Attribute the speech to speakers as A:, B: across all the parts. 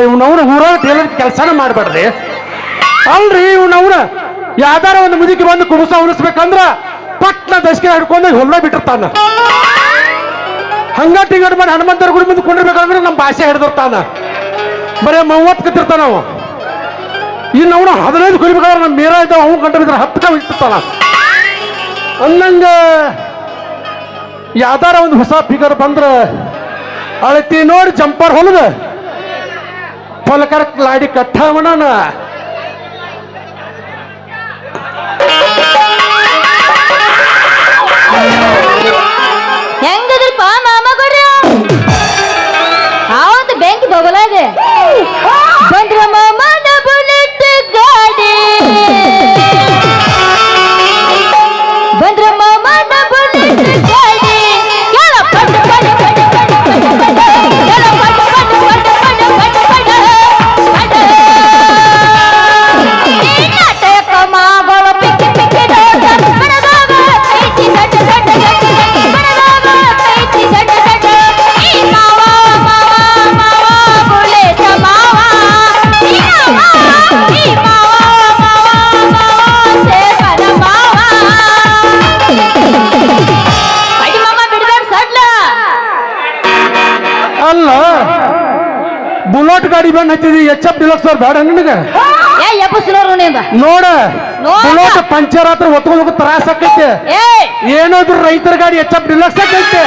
A: ಇವ್ನವ್ರ ಊರಾಗ ಟೇಲರ್ ಕೆಲಸನ ಮಾಡ್ಬಾರ್ದಿ ಅಲ್ರಿ. ಇವ್ನವ್ರ ಯಾವ್ದಾರ ಒಂದು ಮುದುಕಿ ಬಂದು ಕುಬಸ ಉಣಿಸ್ಬೇಕಂದ್ರ ಪಟ್ನ ದಶಕೆ ಹಿಡ್ಕೊಂಡು ಹೊಲ್ಲ ಬಿಟ್ಟಿರ್ತಾನ. ಹಂಗ ಟಿಂಗಡ್ ಮಾಡಿ ಹನುಮಂತರ ಗುಡಿ ಮುಂದೆ ಕೊಂಡಿರ್ಬೇಕಂದ್ರೆ ನಮ್ಮ ಭಾಷೆ ಹಿಡ್ದಿರ್ತಾನ. ಬರೇ 30 ಕತ್ತಿರ್ತಾನ ಅವ. ಇನ್ನು ಅವನು 15 ಕುರಿಬೇಕಾದ್ರೆ ನಮ್ಮ ಮೀರಾ ಇದ್ದಾವ ಅವು ಗಂಟೆ ಬಿದ್ರೆ 10 ಇರ್ತಾನ. ಅನ್ನಂಗ ಯಾವ್ದಾರ ಒಂದು ಹೊಸ ಫಿಗರ್ ಬಂದ್ರ ಅಳತಿ ನೋಡಿ ಜಂಪರ್ ಹೊಲದ ಹೊಲಕರ ಲಾಡಿ ಕಟ್ಟಾವಣ.
B: ಹೆಂಗದ್ರಪ್ಪ ಮಾಮಗರು ಆ ಒಂದು ಬೆಂಕಿ ಬಗಲಾದೆ ಬಂದ್ರ ಮಾಮನ ಬುಲೆಟ್ ಗಾಡಿ ಬಂದ್ರ ಮಾಮನ ಬುಲೆಟ್ ಗಾಡಿ ಕೇಳ ಪಟ ಪಟ ಪಟ ಪಟ ಪಟ ಪಟ ಕೇಳ ಪಟ ಪಟ ಪಟ ಪಟ ಪಟ ಪಟ ಪಟ ಈ ನಾಟಕ ಮಾಗಳ ಪಿಕ್ಕಿ ಪಿಕ್ಕಿ ನೋಟ ಬಡದಾಗ ಕೈತಿ ದಡ್ಡ ದಡ್ಡ ದಡ್ಡ ಬಡದಾಗ ಕೈತಿ ದಡ್ಡ ದಡ್ಡ ಈ ಮಾವ ಮಾವ ಮಾವ ಬುಲೆಟ್ ಮಾವ ಈ ಮಾವ ಈ ಮಾವ ಮಾವ ಮಾವ ಸೇಕನ ಮಾವ ಅಡಿ ಮಾಮ ಬಿಡಬೇಡ ಸಡ್ಲ
A: ಅಲ್ಲ ಬುಲೆಟ್ ಗಾಡಿ ಬಂದ್ ಹಚ್ಚಿದಿ HF ಡಿಲಕ್ಸ್ ಅವ್ರು ಬೇಡ ನಿನಗ
B: ಏ ಎಬ್ಬಸ್ಲೋರು ನಿಂದ
A: ನೋಡ
B: ನೋಡ.
A: ಬುಲೆಟ್ ಪಂಚರ್ ಹತ್ರ ಒತ್ಕೊಂಡು ತ್ರಾಸ ಆಕೈತೆ.
B: ಏ
A: ಏನಾದ್ರು ರೈತರ ಗಾಡಿ HF ಡಿಲಕ್ಸ್ ಆಕೈತೆ.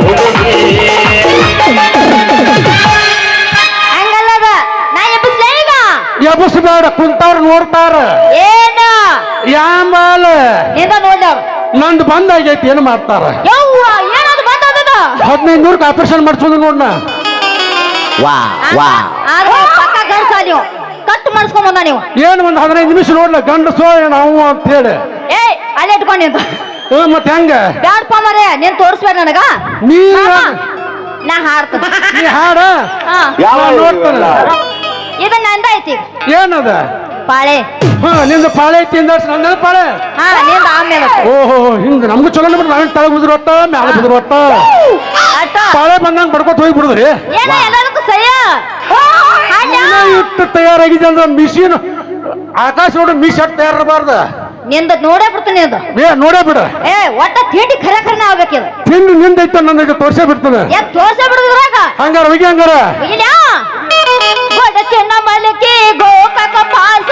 C: ಹುಡುಗರ
B: ಹಂಗಲ್ಲದ ನಾ ಎಬ್ಬಸ್ಲೇ ಈಗ
A: ಎಬಸ್ ಬೇಡ ಕುಂತವ್ರು ನೋಡ್ತಾರ.
B: ಏನ
A: ಯಾಂಬಾಲ
B: ನಿಂದ ನೋಡ್ದವ್ರು
A: ನಂದು ಬಂದಾಗೈತಿ ಏನು ಮಾಡ್ತಾರ.
B: ಯವ್ವ ಏನದು ಬಂದದ
A: 1500 ಆಪರೇಷನ್ ಮಾಡ್ಸೋದು ನೋಡ್ನ.
B: ಆದ್ರೆ ಪಕ್ಕ ಗಂಡ್ಸ ನೀವು ಕಟ್ ಮಾಡಿಸ್ಕೊಂಡ್ ಬಂದ ನೀವು
A: ಏನು ಒಂದು 15 ನಿಮಿಷ ನೋಡ್ಲ ಗಂಡಸೋ ನಾವು ಅಂತ ಹೇಳಿ.
B: ಏ ಅಲ್ಲಿ ಇಟ್ಕೊಂಡು ನಿಂತ
A: ಮತ್ತೆ ಹೆಂಗ
B: ಬ್ಯಾಡ್ಪ ಮರೆ ನೀನ್ ತೋರಿಸ್ಬೇಡ ನನಗ
A: ನೀ
B: ನಾ ಹಾಡ್ತೀನಿ
A: ನೀ ಹಾಡ
B: ಹಾ
A: ನೋಡ್ತಾನ.
B: ಇದು ನಂದ ಐತಿ
A: ಏನದ
B: ಪಾಳೆ
A: ನಿಂದ ಪಾಳೆ ಐತಿ ಅಂದ ನಂದ ಪಾಳೆ.
B: ಹಾ ನಿಂದ ಆಮೇಲೆ
A: ಓಹೋ ಹಿಂಗ ನಮ್ಗೂ ಚಲೋ ಬಿಡ್ರಿ. ನಾವೇನ್ ತಳಗ್ ಬಿದ್ರು ಒಟ್ಟ ಮ್ಯಾಲ ಬಿದ್ರು ಒಟ್ಟ
B: ಅಟ್ಟ
A: ಪಾಳೆ ಬಂದಂಗ ಬಡ್ಕೊತ ಹೋಗಿ ಬಿಡುದ್ರಿ.
B: ಏನ ಎಲ್ಲದಕ್ಕೂ ಸಯ್ಯ
A: ಇಟ್ಟು ತಯಾರಾಗಿದೆ ಅಂದ್ರೆ ಮಿಷಿನ್ ಆಕಾಶ ನೋಡ್ರಿ ಮಿಷ್ ಅಟ್ ತಯಾರಿರಬಾರ್ದ.
B: ನಿಂದ ನೋಡೇ ಬಿಡ್ತೀನಿ ಅದು
A: ನೋಡೇ ಬಿಡ.
B: ಏ ಒಟ್ಟ ತಿಂಡಿ ಖರೆ ಖರನ ಆಗ್ಬೇಕಿದು
A: ತಿಂದು ನಿಂದೈತ ನನಗೆ ತೋರ್ಸೇ ಬಿಡ್ತಾನೆ.
B: ತೋರ್ಸೇ ಬಿಡುದ್ರಾಗ
A: ಹಂಗಾರ ಹೋಗಿ ಹಂಗಾರ
B: ಬಡ ಚೆನ್ನ ಮಲಕಿ ಗೋಕಾಕ ಪಾಸ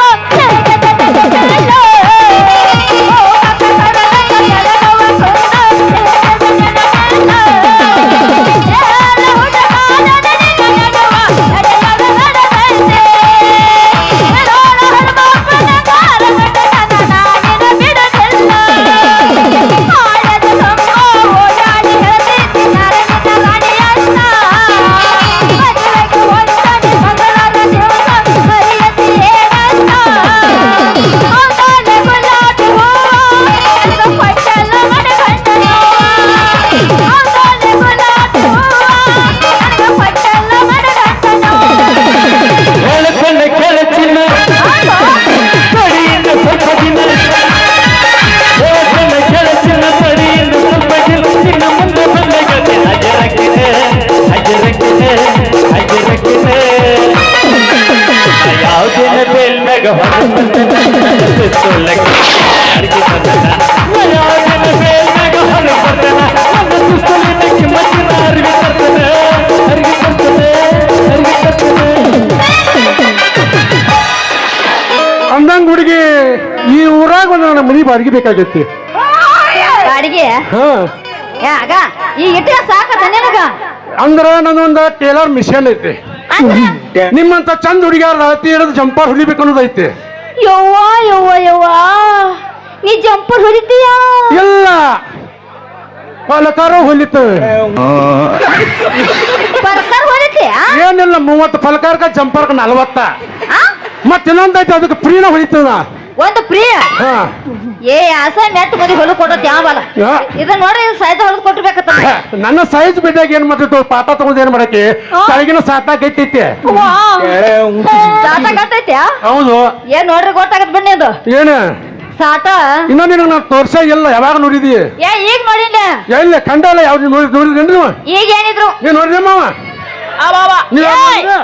C: ಯಾವುದಿನ ಬೇಲ್ನಾಗ ಯಾವುದಿನ ಬೇಲ್ನಾಗ ಹೊರಗೆ ಬರ್ತಾನ ನನ್ನ ಸುಸ್ತಲಿನಕ್ಕೆ ಮತ್ತಿನ ಅರಿವಿ ತರ್ತಾನೆ ಅರಿವಿ ತರ್ತಾನೆ ಅರಿವಿ ತರ್ತಾನೆ.
A: ಅಂದಂಗ ಹುಡುಗಿ ಈ ಊರಾಗ ಒಂದು ನನ್ನ ಮನಿ ಬಾಡಿಗೆ ಬೇಕಾಗೈತಿ.
B: ಬಾಡಿಗೆ
A: ಹಾ
B: ಯಾಗ ಈ ಇಟ್ಟ ಸಾಕತ್ತ ನಿನಗ
A: ಅಂದ್ರ ನನ್ನೊಂದ ಟೇಲರ್ ಮಿಷನ್ ಐತಿ.
B: ಅಂದ್ರ
A: ನಿಮ್ಮಂತ ಚಂದ ಹುಡುಗಿಯಾರ ಅತಿ ಹಿಡಿದು ಜಂಪರ್ ಹೊಲಿಬೇಕು ಅನ್ನೋದೈತಿ.
B: ಯವ್ವ ಯವ್ವ ಯವ್ವ ನೀ ಜಂಪರ್ ಹೊಲಿತೀಯ
A: ಇಲ್ಲ ಪಲಕಾರ ಹೊಲಿತು.
B: ಪರ್ಕರ್ ಹೊಲಿತೀಯ
A: ಏನಿಲ್ಲ 30 ಫಲಕಾರಕ ಜಂಪರ್ಕ 40. ಮತ್ತ ಇನ್ನೊಂದೈತಿ ಅದಕ್ಕೆ ಫ್ರೀನ ಹೊಲಿತದ.
B: ಒಂದು ಪ್ರಿಯ
A: ಹಾ
B: ಏ ಆಸೆ ನೆಟ್ ಮದಿ ಹೊಲ ಕೊಡತ್ ಯಾವಲ್ಲ
A: ಯಾ.
B: ಇದನ್ನ ನೋಡಿ ಸೈಜ್ ಹೊಲದ್ ಕೊಟ್ಟಿರ್ಬೇಕತ್ತ
A: ನನ್ನ ಸೈಜ್ ಬಿದ್ದಾಗ ಏನ್ ಮಾಡ್ತಿತ್ತು ಪಾಠ ತಗೊಂಡ್ ಏನ್ ಮಾಡಕ್ಕೆ ಕೆಳಗಿನ ಸಾತ ಗಟ್ಟಿತ್ತೆ.
B: ಸಾಟ ಗಟ್ಟೈತ್ಯಾ
A: ಹೌದು
B: ಏನ್ ನೋಡ್ರಿ ಗೊತ್ತಾಗತ್ ಬನ್ನಿ ಅದು
A: ಏನ
B: ಸಾಟ
A: ಇನ್ನ ನಿನಗೆ ನಾನು ತೋರ್ಸ ಇಲ್ಲ ಯಾವಾಗ ನೋಡಿದಿ
B: ಏ ಈಗ ನೋಡಿಲ್ಲ
A: ಎಲ್ಲಿ ಕಂಡಲ್ಲ ಯಾವ್ದು ನೋಡಿದ್ರೇನ್ರಿ ನೀವು?
B: ಈಗ ಏನಿದ್ರು
A: ನೀವ್ ನೋಡಿದ್ರಿ ಮಾವ ನೀವ್ ಯಾರ್ ನೋಡಿದ್ರಿ?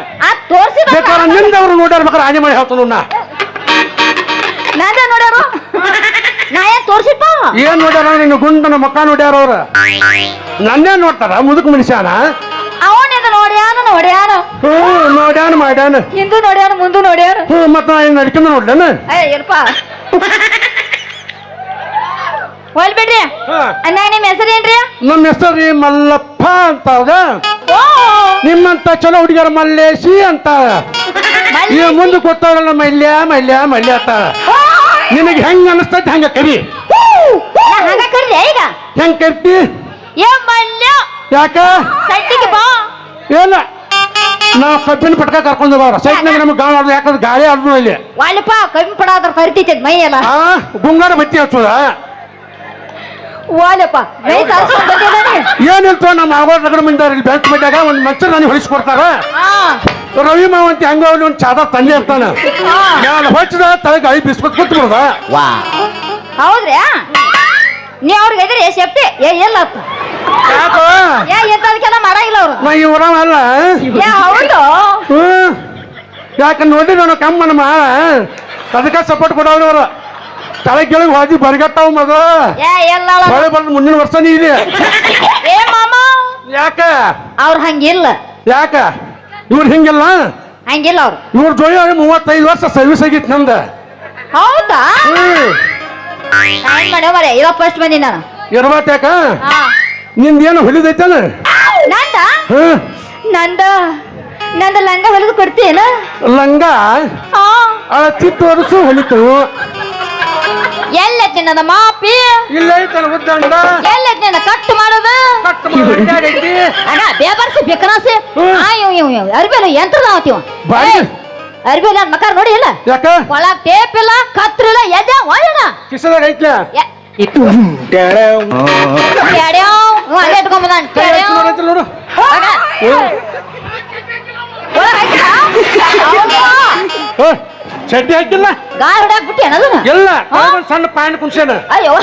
B: ತೋರ್ಸಿದ
A: ಬೇಕಾದ್ರೆ ನಿಂದವ್ರು ನೋಡ್ಯಾರ ಬೇಕಾದ್ರೆ ಆನೆ ಮಾಡಿ ಹೇಳ್ತಾನ ನಾ
B: ನಂದ ನೋಡ್ಯಾರು ನಾ ಏನ್ ತೋರ್ಸಿಪ್ಪ
A: ಏನ್ ನೋಡ್ಯಾರ ನಿನ್ನ ಗುಂಡನ ಮಕ್ಕ ನೋಡ್ಯಾರ ಅವ್ರ ನನ್ನೇ ನೋಡ್ತಾರ ಮುದುಕ ಮನುಷ್ಯನ.
B: ಅವನಿದ ನೋಡ್ಯಾನ
A: ನೋಡ್ಯಾನ ಮಾಡ್ಯಾನ
B: ಹಿಂದೂ ನೋಡ್ಯಾನ ಮುಂದೂ ನೋಡ್ಯಾನ
A: ಮತ್ತ ನಾ ಇನ್ ನಡ್ಕೊಂಡ ನೋಡ್ಲೇನ
B: ಇಲ್ಪ ಹೋಲ್ಬಿಡ್ರಿ ಅನ್ನ ನಿಮ್ ಹೆಸರೇನ್ರಿ
A: ನಮ್ಮ ಹೆಸರು ಮಲ್ಲಪ್ಪ ಅಂತ
B: ಓ
A: ನಿಮ್ಮಂತ ಚಲೋ ಹುಡುಗಿಯರ ಮಲ್ಲೇಶಿ ಅಂತ
B: ಮಲ್ಲಿ-
A: ಈ ಮುಂದೆ ಗೊತ್ತಾಗಲ್ಲ ಮಲ್ಯ ಮಲ್ಯ ಮಲ್ಯ ಅಂತ ನಿನಗೆ ಹೆಂಗ ಅನಿಸ್ತೈತಿ ಹಂಗ ಕರಿ.
B: ನಾ ಹಂಗ ಕರ್ದೆ ಈಗ
A: ಹೆಂಗ್ ಕರ್ತಿ
B: ಏ ಮಲ್ಯ
A: ಯಾಕ
B: ಸಟ್ಟಿಗೆ ಬಾ
A: ಇಲ್ಲ ನಾವು ಕಬ್ಬಿನ ಪಟ್ಕ ಕರ್ಕೊಂಡು ಹೋಗೋರ ಸೈಟ್ನಾಗ ನಮ್ಗೆ ಗಾಳಿ ಆಡ್ದು ಯಾಕಂದ್ರೆ ಗಾಳಿ ಆಡ್ದು ಇಲ್ಲಿ
B: ವಾಲಿಪ ಕಮ್ಮಿ ಪಡಾದ್ರ ಕರಿತೈತಿ ಮೈ ಎಲ್ಲ
A: ಆ ಗುಂಗಾರ ಬತ್ತಿ ಹಚ್ಚೋದ
B: ವಾಲಪ್ಪ ಮೈ ಸಾರ್ಸ್ಕೊಂಡ್ ಬಂದಿದ್ದಾನೆ
A: ಏನಿಲ್ತು ನಮ್ಮ ಆಗೋರ್ ರಗಡ ಮಂದಿದಾರ ಇಲ್ಲಿ ಬೆಂಚ್ ಬಿಟ್ಟಾಗ ಒಂದು ಮಂಚ ನನಗೆ ಹೊಲಿಸ್ಕೊಡ್ತಾರ. ರವಿ ಮಾವಂತಿ ಹಂಗ ಅವ್ನು ಒಂದು ಚಾದ ತಂದೆ ಇರ್ತಾನ ನಾನು ಹೊಚ್ಚದ ತಳಗ ಐದು ಬಿಸ್ಕೊತ್ ಕೂತ್ಬಿಡ್ದ.
B: ಹೌದ್ರಿ ನೀ ಅವ್ರಿಗೆ ಇದ್ರಿ ಸೇಫ್ಟಿ ಎಲ್ಲ
A: ಯಾಕೋ
B: ಎಂತದಕ್ಕೆಲ್ಲ ಮಾಡಾಗಿಲ್ಲ ಅವ್ರು
A: ನಾ ಈ ಊರವ ಅಲ್ಲ
B: ಏ ಹೌದು
A: ಯಾಕೆ ನೋಡಿ ನಾನು ಕಮ್ಮನ ಮಾಳ ಅದಕ್ಕೆ ಸಪೋರ್ಟ್ ಕೊಡವ್ರು ಅವ್ರು ತಲೆ ಕೆಳಗೆ ಹೋಗಿ ಬರಿಗಟ್ಟಾವ ಮಗ
B: ಏ ಎಲ್ಲ
A: ಮಳೆ ಬಂದು ಮುಂದಿನ ವರ್ಷ ನೀ ಇದೆ.
B: ಏ ಮಾಮ
A: ಯಾಕ
B: ಅವ್ರ ಹಂಗಿಲ್ಲ
A: ಯಾಕ ಇವ್ರು ಹಿಂಗಿಲ್ಲ
B: ಹಂಗಿಲ್ಲ ಅವ್ರು
A: ಇವ್ರ ಜೋಡಿ 35 ವರ್ಷ ಸರ್ವಿಸ್ ಆಗಿತ್ತು ನಂದ.
B: ಹೌದಾ ಟೈಮ್ ಮಾಡ್ಯವ ಮರೆ ಇವ ಫಸ್ಟ್ ಬಂದಿ ನಾನು
A: ಇರ್ಬಾತ್ ಯಾಕ
B: ಹಾ
A: ನಿಂದೇನು ಹೊಲಿದೈತಲ್ಲ
B: ನಂದ
A: ಹ್ಮ್
B: ನಂದ ನಂದ ಲಂಗ ಹೊಲಿದು ಕೊಡ್ತೀಯನ
A: ಲಂಗ
B: ಹಾ
A: ಚಿತ್ತು ವರ್ಷ ಹೊಲಿತು
B: ಎಲ್ಲ ತಿನ್ನದ ಮಾಪಿ
A: ಇಲ್ಲ ಐತಲ್ಲ ಉದ್ದಂಡ
B: ಎಲ್ಲ ತಿನ್ನ ಕಟ್ ಮಾಡೋದು
A: ಕಟ್ ಮಾಡಿ ಅಡ್ಡಾಡೈತಿ.
B: ಅಣ್ಣ ಬೇಬರ್ಸಿ ಬೇಕನಾಸಿ ಅರ್ಬಿಲ್ಲ ಯಂತ್ರದ ಅವತ್ತಿವ
A: ಬಾಯಿ
B: ಅರ್ಬಿಲ್ಲ ನನ್ನ ಮಕಾರ ನೋಡಿ ಇಲ್ಲ
A: ಯಾಕ
B: ಒಳಗ್ ಟೇಪ್ ಇಲ್ಲ ಕತ್ರಿಲ್ಲ ಎದೆ ಒಯ್ಯಣ
A: ಕಿಸದಾಗ ಐತ್ಲ
B: ಅಲ್ಲೇ ಇಟ್ಕೊಂಬಂದ
A: ನೋಡು ಚಡ್ಡಿ ಹಾಕಿಲ್ಲ
B: ಗಾಯ ಹೊಡ್ಯಾಕ್ ಬಿಟ್ಟಿ ಅನ್ನೋದನ್ನ
A: ಎಲ್ಲ ಕೆಳಗೊಂದ್ ಸಣ್ಣ ಪ್ಯಾಂಟ್ ಕುಣ್ಸ್ಯಾನ.
B: ಅಯ್ಯೋ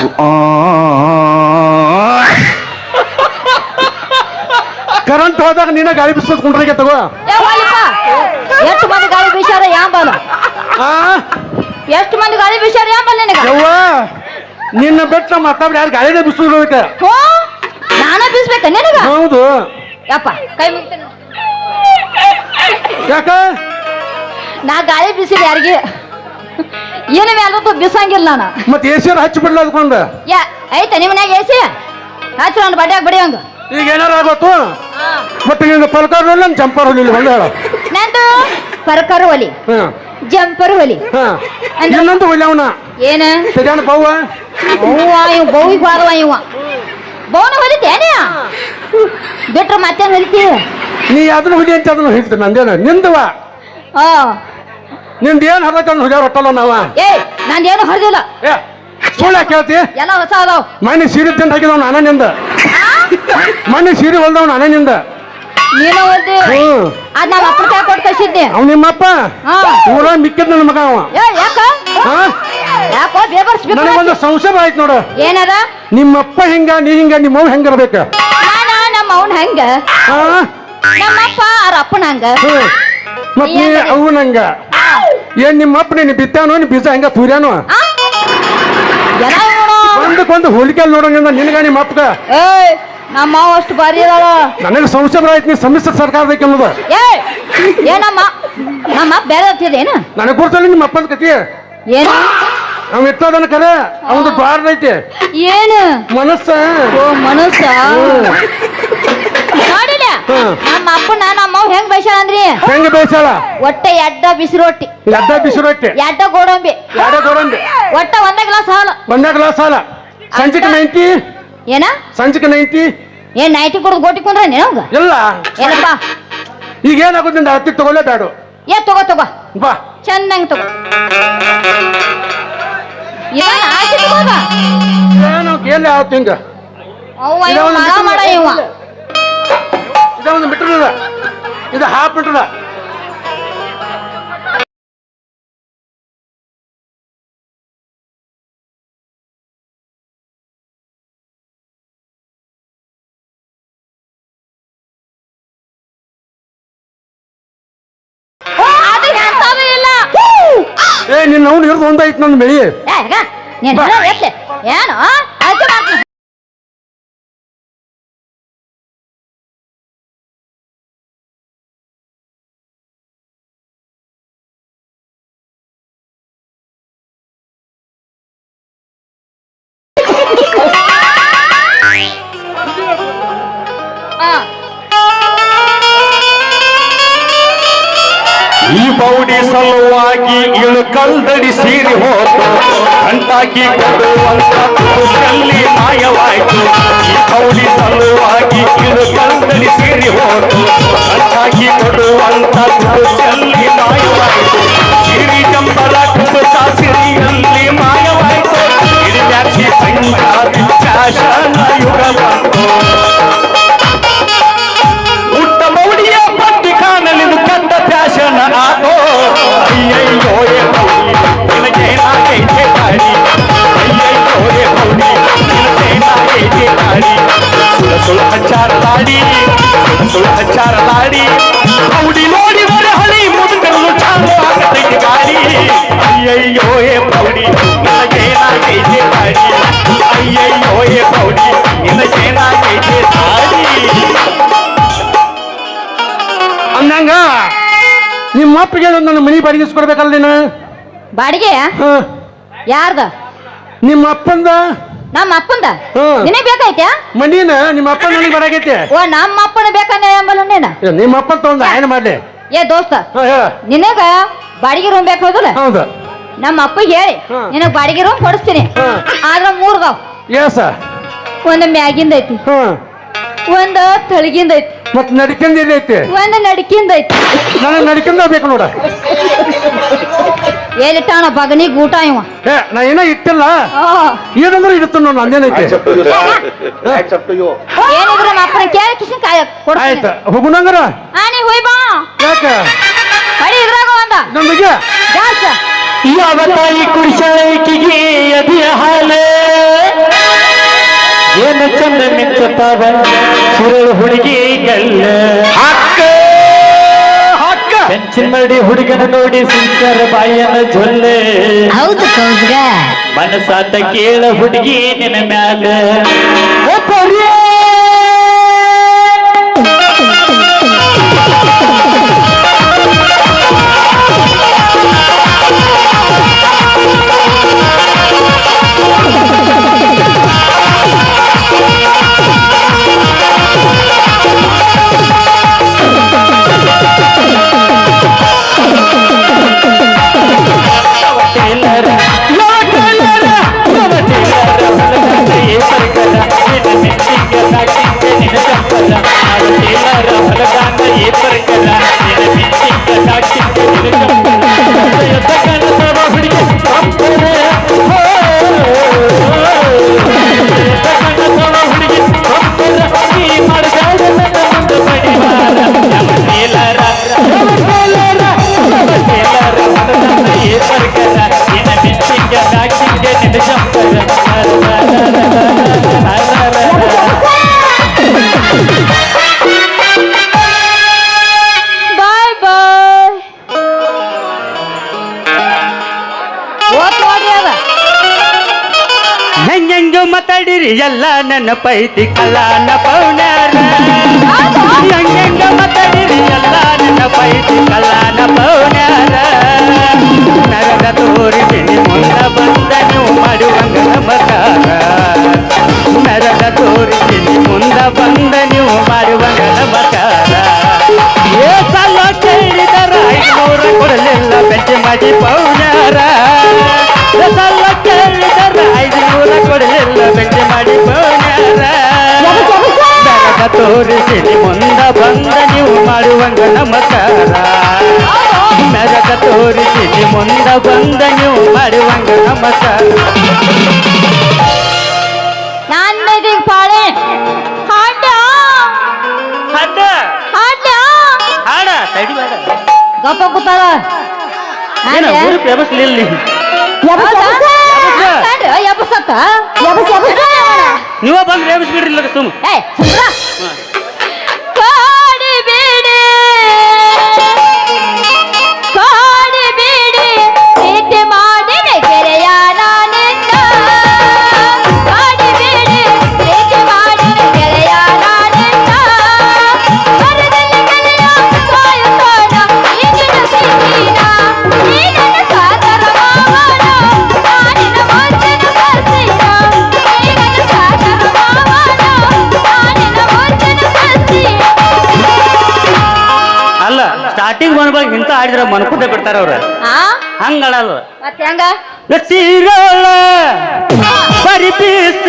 A: ಕರೆಂಟ್ ಹೋದಾಗ ನೀನ ಗಾಳಿ ಬಿಸ್ಕೋತ್ ಕುಂಡ್ರಿಗೆ ತಗೋ.
B: ಎಷ್ಟು ಮಂದಿ ಗಾಳಿ ಬೀಸಾರ ಯಾಂಬಲ್ಲ
A: ಆ
B: ಎಷ್ಟು ಮಂದಿ ಗಾಳಿ ಬೀಸಾರ ಯಾಂಬಲ್ಲ ನಿನಗ
A: ಯವ್ವ ನಿನ್ನ ಬೆಟ್ಟ ಮತ್ತೊಬ್ರು ಯಾರು ಗಾಳಿನೇ ಬಿಸಿಲು
B: ಹೋ ನಾನ ಬೀಸ್ಬೇಕ ನಿನಗ
A: ಹೌದು
B: ಯಪ್ಪ ಕೈ ಮುಗಿತೇನೆ
A: ಯಾಕ
B: ನಾ ಗಾಳಿ ಬೀಸಿದ ಯಾರಿಗೆ ಏನು ಮೇಲತ್ತು ಬಿಸಂಗಿಲ್ಲ ನಾನು
A: ಮತ್ತೆ ಏಸಿಯರ್ ಹಚ್ಚಿ ಬಿಡ್ಲ ಅದಕೊಂಡ
B: ಯಾ ಐತ ನಿಮ್ಮ ಮನ್ಯಾಗ ಏಸಿ ಹಚ್ಚು ನಾನು ಬಡ್ಯಾಗ ಬಡಿಯಂಗ
A: ಈಗ ಏನಾರ ಆಗೋತು ಮತ್ತೆ ನಿನ್ನ ಪಲ್ಕಾರ ನನ್ ಜಂಪರ್ ಹೊಲಿಲ್ಲ ಬಂದ ಹೇಳ
B: ನಂದು ಪರ್ಕರ್ ಒಲಿ ಜಂಪರ್ ಒಲಿ
A: ಇನ್ನೊಂದು ಹೊಲಿಯವನ
B: ಏನ
A: ಸರಿಯಾನ ಬವ್ವ
B: ಅವ್ವ ಇವ್ ಬೌವಿಗೆ ಬಾರವ ಇವ ಬೌನ ಹೊಲಿತೇನೆ ಬಿಟ್ರೆ ಮತ್ತೇನು ಹೊಲಿತೀವಿ
A: ನೀ ಅದನ್ನ ಹುಲಿ ಅಂತ ಅದನ್ನ ಹೇಳ್ತೀನಿ ನಂದೇನ ನಿಂದವ
B: ಆ
A: ನಿಂದ ಏನ್ ಹರಕ ಹುಲಿಯವ್ರ ಹೊಟ್ಟಲ್ಲ ನಾವ
B: ಏ ನಂದೇನು ಹೊರದಿಲ್ಲ
A: ಏ ಸುಳ್ಳ ಕೇಳ್ತಿ
B: ಎಲ್ಲ ಹೊಸ ಅದಾವ
A: ಮನೆ ಸೀರೆ ತಿಂದ ಹಾಕಿದವ್ ನಾನ ನಿಂದ ಮನೆ ಸೀರೆ ಹೊಲ್ದವ್ ನಾನೇ ನಿಂದ
B: ನೀನು ಓದಿ ಅದ್ ನಮ್ಮ ಅಪ್ಪನ ಕೈ ಕೊಟ್ಟು ಕಳ್ಸಿದ್ದೆ
A: ಅವ್ ನಿಮ್ಮಪ್ಪ
B: ಹಾ
A: ಊರ ಮಿಕ್ಕಿದ್ ನನ್ನ ಮಗ ಅವ
B: ಏ ಯಾಕ ಯಾಕೋ ಬೇಬರ್ಸ್ಬೇಕು
A: ನನಗೊಂದು ಸಂಶಯ ಆಯ್ತು ನೋಡು
B: ಏನದ
A: ನಿಮ್ಮಪ್ಪ ಹೆಂಗ ನೀ ಹಿಂಗ ನಿಮ್ಮವ್ ಹೆಂಗಿರ್ಬೇಕ
B: ನಾನ ನಮ್ಮ ಅವನ್ ಹಂಗ ನಮ್ಮಪ್ಪ ಅವ್ರ ಅಪ್ಪನ ಹಂಗ
A: ಮತ್ ನೀ ಅವನಂಗ ಏನ್ ನಿಮ್ಮ ಅಪ್ಪ ನೀನು ಬಿತ್ತಾನೋ ನೀನು ಬೀಜ ಹಂಗ ತೂರ್ಯಾನೋ
B: ಆ? ಜನ ನೋಡು
A: ಒಂದಕ್ಕೊಂದು ಹೋಲಿಕೆಲ್ ನೋಡಂಗಿಂದ ನಿನಗ ನಿಮ್ಮ ಅಪ್ಪಗ
B: ಏಯ್ ನಮ್ಮ ಮಾವ ಅಷ್ಟು ಬಾರಿ ಅದಾಳ
A: ನನಗೆ ಸಂಶಯ ಬರಾಯ್ತು ನೀ ಸಮ್ಮಿಶ್ರ ಸರ್ಕಾರದಕ್ಕೆ ಅನ್ನೋದು
B: ಏಯ್ ಏನಮ್ಮ ನಮ್ಮ ಅಪ್ಪ ಬೇರೆ ಆಗ್ತಿದೇನು
A: ನನಗೆ ಗೊತ್ತಲ್ಲ ನಿಮ್ಮ ಅಪ್ಪನ ಕತಿ
B: ಏನು
A: ಅವ್ ಇಟ್ಟದನ್ನ ಕರೆ ಅವನು ದ್ವಾರ ಐತಿ
B: ಏನು
A: ಮನಸ್ಸ
B: ಓ ಮನಸ್ಸ ನೋಡಿಲ್ಲ ನಮ್ಮ ಅಪ್ಪನ ನಮ್ಮ ಅವ್ವ ಹೆಂಗ್ ಬೈಸಾಳ ಅಂದ್ರಿ
A: ಹೆಂಗ ಬೇಸಾಳ
B: ಒಟ್ಟೆ ಎಡ್ಡ ಬಿಸಿ ರೊಟ್ಟಿ
A: ಎಡ್ಡ ಬಿಸಿರೊಟ್ಟಿ
B: ಎಡ್ಡ ಗೋಡಂಬಿ
A: ಎಡ ಗೋಡಂಬಿ
B: ಒಟ್ಟ ಒಂದೇ ಗ್ಲಾಸ್ ಹಾಲು
A: ಒಂದೇ ಗ್ಲಾಸ್ ಹಾಲ ಸಂಚಿಕೆ 90
B: ಏನ
A: ಸಂಚಿಕೆ 90
B: ಏನ್ ನೈಟಿ ಕುಡ್ದು ಗೋಟಿ ಕುಂದ್ರ ನೀನವ್ಗ
A: ಇಲ್ಲ
B: ಏನಪ್ಪ
A: ಈಗ ಏನಾಗುತ್ತೆ ಹತ್ತಿ ತಗೊಳ್ಳೇ ಬೇಡ
B: ಏ ತಗೋ ತಗೋ
A: ಬಾ
B: ಚೆನ್ನಾಗಿ ತಗೋ ಇವನ್ ಆಚೆ ತಗೋಗ
A: ಏನೋ ಎಲ್ಲಿ ಆವತ್ತು ಹಿಂಗ
B: ಅವ್ವ ಇವ ಮರ ಮಾಡ ಇವ
A: ಇದೊಂದು ಮೀಟರ್ ಇದು ಹಾಫ್ ಮೀಟರ್
B: ಅದು ಎಂತದೂ ಇಲ್ಲ
A: ಏ ನಿನ್ನ ಅವ್ನು ಹಿಡಿದು ಒಂದಾಯ್ತು ನನ್ನ ಬೆಳಿ
B: ನೀನ್ ಎತ್ಲೆ ಏನು ಆಯ್ತು ಮಾಡ್ತೀನಿ
C: ಈ ಬೌಡಿ ಸಲುವಾಗಿ ಇಳುಕಲ್ದಡಿ ಸೀರಿ ಹೋತು ಅಂಟಾಕಿ ಕೊಡುವಂತ ತುರುಷಲ್ಲಿ ಮಾಯವಾಯ್ತು ಈ ಬೌಡಿ ಸಲುವಾಗಿ ಇಳುಕಲ್ದಡಿ ಸೀರಿ ಹೋತು ಅಂಟಾಕಿ ಕೊಡುವಂತ ತುರುಷಲ್ಲಿ ಮಾಯವಾಯ್ತು ಸಿರಿ ಜಂಬಲ ಕುಬಸ ಸಿರಿಯಲ್ಲಿ ಮಾಯವಾಯ್ತು ಇಡಿಯಾಕ್ಷಿ ಸಂಗಾತಿ ಫ್ಯಾಷನ್ ಯುಗ ಬಂತು ಹುಟ್ಟ ಮೌಡಿಯ ಪಟ್ಟಿ ಕಾಣಲಿದು ಕಂಡ ಫ್ಯಾಷನ್ ಆತೋ ಅಯ್ಯಯ್ಯೋ ಏ ಮೌಡಿ ನಿನಗೇನಾಗೈತೆ ದಾಡಿ ಅಯ್ಯಯ್ಯೋ ಏ ಮೌಡಿ ನಿನಗೇನಾಗೈತೆ ದಾಡಿ ಸುಳ ಹಚ್ಚಾರ ದಾಡಿ ಸುಳ ಹಚ್ಚಾರ ದಾಡಿ ಮೌಡಿ ನೋಡಿದರೆ ಹಳಿ ಮುದುಕಲು ಚಾಲು ಆಗತೈತೆ ಗಾಡಿ ಅಯ್ಯಯ್ಯೋ ಏ ಮೌಡಿ ನಿನಗೇನಾಗೈತೆ ದಾಡಿ ಅಯ್ಯಯ್ಯೋ ಏ ಮೌಡಿ ನಿನಗೇನಾಗೈತೆ ದಾಡಿ
A: ಅಂದಂಗ ನಿಮ್ಮ ಅಪ್ಪಗೆ ನನ್ನ ಮನಿ ಬಾಡಿಗಿಸ್ಕೊಡ್ಬೇಕಲ್ಲ ನೀನು
B: ಬಾಡಿಗೆ
A: ಹಾ
B: ಯಾರ್ದ
A: ನಿಮ್ಮ ಅಪ್ಪಂದ
B: ನಮ್ಮ ಅಪ್ಪಂದ
A: ಹ್ಮ್.
B: ನಿನಗ್ ಬೇಕಾಯ್ತಾ
A: ಮನಿನ ನಿಮ್ಮ ಅಪ್ಪ ನನಗೆ ಬರಾಗೈತೆ
B: ಓ ನಮ್ಮ ಅಪ್ಪನ ಬೇಕಂದ್ರೆ ಎಂಬಲ್ಲ ನೀನ
A: ನಿಮ್ಮ ಅಪ್ಪನ್ ತಗೊಂಡ ಏನ್ ಮಾಡ್ಲಿ
B: ಏ ದೋಸ್ತ
A: ಹಾ, ಹೇಳ.
B: ನಿನಗ ಬಾಡಿಗೆ ರೂಮ್ ಬೇಕು ಹೌದಲ್ಲ
A: ಹೌದು
B: ನಮ್ಮ ಅಪ್ಪಗೆ ಹೇಳಿ
A: ಹ್ಮ್.
B: ನಿನಗ್ ಬಾಡಿಗೆ ರೂಮ್ ಕೊಡಿಸ್ತೀನಿ
A: ಹ್ಮ್.
B: ಆದ್ರ ಮೂರ್ದಾವ್
A: ಎಸ್
B: ಒಂದ್ ಮ್ಯಾಗಿಂದ ಐತಿ
A: ಹ್ಮ್
B: ಒಂದ್ ತಳಗಿಂದ ಐತಿ
A: ಮತ್ ನಡ್ಕೊಂಡ್ ಎಲ್ಲೈತಿ
B: ಒಂದ್ ನಡ್ಕಿಂದ ಐತಿ
A: ನನಗೆ ನಡ್ಕೊಂಡ ಬೇಕು ನೋಡ
B: ಏನಿಟ್ಟಾನ ಬಗನಿಗ್ ಊಟ ಇವ
A: ಏ ನಾ ಏನೋ ಇಟ್ಟಿಲ್ಲ
B: ಆ,
A: ಏನಂದ್ರೆ ಇಡುತ್ತ ನೋಡ್ ನಂದೇನೈತಿ
B: ಏನಿದ್ರು ನಮ್ಮ ಅಪ್ಪನ ಕೇಳಿ ಕಿಶನ್ ಕಾಯ ಕೊಡ್ತೀನಿ
A: ಆಯ್ತು ಹೋಗುಣಂಗಾರ
B: ಆ ನೀ ಹೋಯ್ ಬಾ
A: ಯಾಕ
B: ಹೊಡಿ ಇದ್ರಾಗ ಒಂದ
A: ನಮ್ಗೆ
B: ಜಾಸ್ತ
C: ಯಾವ ತಾಯಿ ಕುಡಿಸಲಿಕ್ಕಿಗೆ ಎದೆಯ ಹಾಲೆ ಏನು ಚಂದ ಮಿಂಚತಾವ ಸುರಳು ಹುಡುಗಿ ಗಲ್ಲ ಹಕ್ಕ ಹಕ್ಕ ಪೆನ್ಸಿಲ್ ಮಾಡಿ ಹುಡುಗನ ನೋಡಿ ಸಿಂಚರ ಬಾಯನ ಜೊಲ್ಲೆ
B: ಹೌದು ಕೌದ್ಗ
C: ಮನಸಾತ ಕೇಳ ಹುಡುಗಿ ನಿನ್ನ ಮ್ಯಾಲ
B: ಅದ
C: ಹೆಂಗೆಂಗು ಮಾತಾಡಿರಿ ಎಲ್ಲ ನೆನಪೈತಿ ಕಲಾನ ಪೌಣ್ಯಾರ ಹೆಂಗೆಂಗ ಮಾತಾಡಿರಿ ಎಲ್ಲ ನೆನಪೈತಿ ಕಲಾನ ಪೌಣ್ಯಾರ ನರದ ತೋರಿಸಿನಿ ಮುಂದ ಬಂದ ನೀವು ಮಾಡುವಂಗ ನಮಕಾರ ನರದ ತೋರಿಸಿನಿ ಮುಂದ ಬಂದ ನೀವು ಮಾಡುವಂಗ ನಮಕಾರ ಏ ಸಲ ಕೇಳಿದರ 500 ಕೊಡಲಿಲ್ಲ ಬೆಂಚಿ ಮಾಡಿ ಪೌಣ್ಯಾರ ಸಲ ಕೇಳಿದರ 500 ಕೊಡಲಿಲ್ಲ ಬೆಂಚಿ ಮಾಡಿ ಪೌಣ್ಯಾರ ನರದ ತೋರಿಸಿನಿ ಮುಂದ ಬಂದ ನೀವು ಮಾಡುವಂಗ ನಮಕಾರ ನರದ ತೋರಿಸಿನಿ ಮುಂದ ಬಂದ ನೀವು ಮಾಡುವಂಗ ನಮಕಾರ
B: ನನ್ನದಿ ಪಾಳೆ ಹಾಡ
C: ಹಾಡ
B: ಹಾಡ
C: ಹಾಡ ತಡಿ ಬೇಡ
B: ಗಪ್ಪ ಕೂತಾರ
C: ಏನ ಊರು ಫೇಮಸ್ಲಿಲ್ಲ
B: ಎಬ್ಬಸತ್ತ
C: ನೀವ ಬಂದ್ರೆ ಎಬ್ಸ್ ಬಿಡ್ರಿಲ್ಲ ಸುಮ್
B: ಕಾಡಿ ಬೇಡಿ ಕಾಡಿ ಬೇಡಿ ಪ್ರೀತಿ ಮಾಡಿದೆ ಗೆಳೆಯ ನಾನಿಂದ ಕಾಡಿ ಬೇಡಿ ಪ್ರೀತಿ ಮಾಡಿದೆ ಗೆಳೆಯ ನಾನಿಂದ ಮರದಲ್ಲಿ ಗೆಳೆಯ ಕಾಯುತ್ತಾನ ಈಗಿನ ಸಿಕ್ಕಿನ ಈ ನನ್ನ ಸಾಗರ ಮಾವನ ನಾನಿನ ಮುಂದಿನ ಕಸಿನ ಈ ನನ್ನ ಸಾಗರ ಮಾವನ ನಾನಿನ ಮುಂದಿನ ಕಸಿನ
C: ಅಲ್ಲ ಸ್ಟಾರ್ಟಿಂಗ್ ಬಂದ್ಬಾಗ ಇಂತ ಆಡಿದ್ರ ಮನ್ಕುಂತ ಬಿಡ್ತಾರ ಅವ್ರ ಹಂಗ ಆಡಲ್ಲ
B: ಮತ್ತೆ ಹೆಂಗ
C: ಸೀರೋಳ ಪರಿಪೀಸ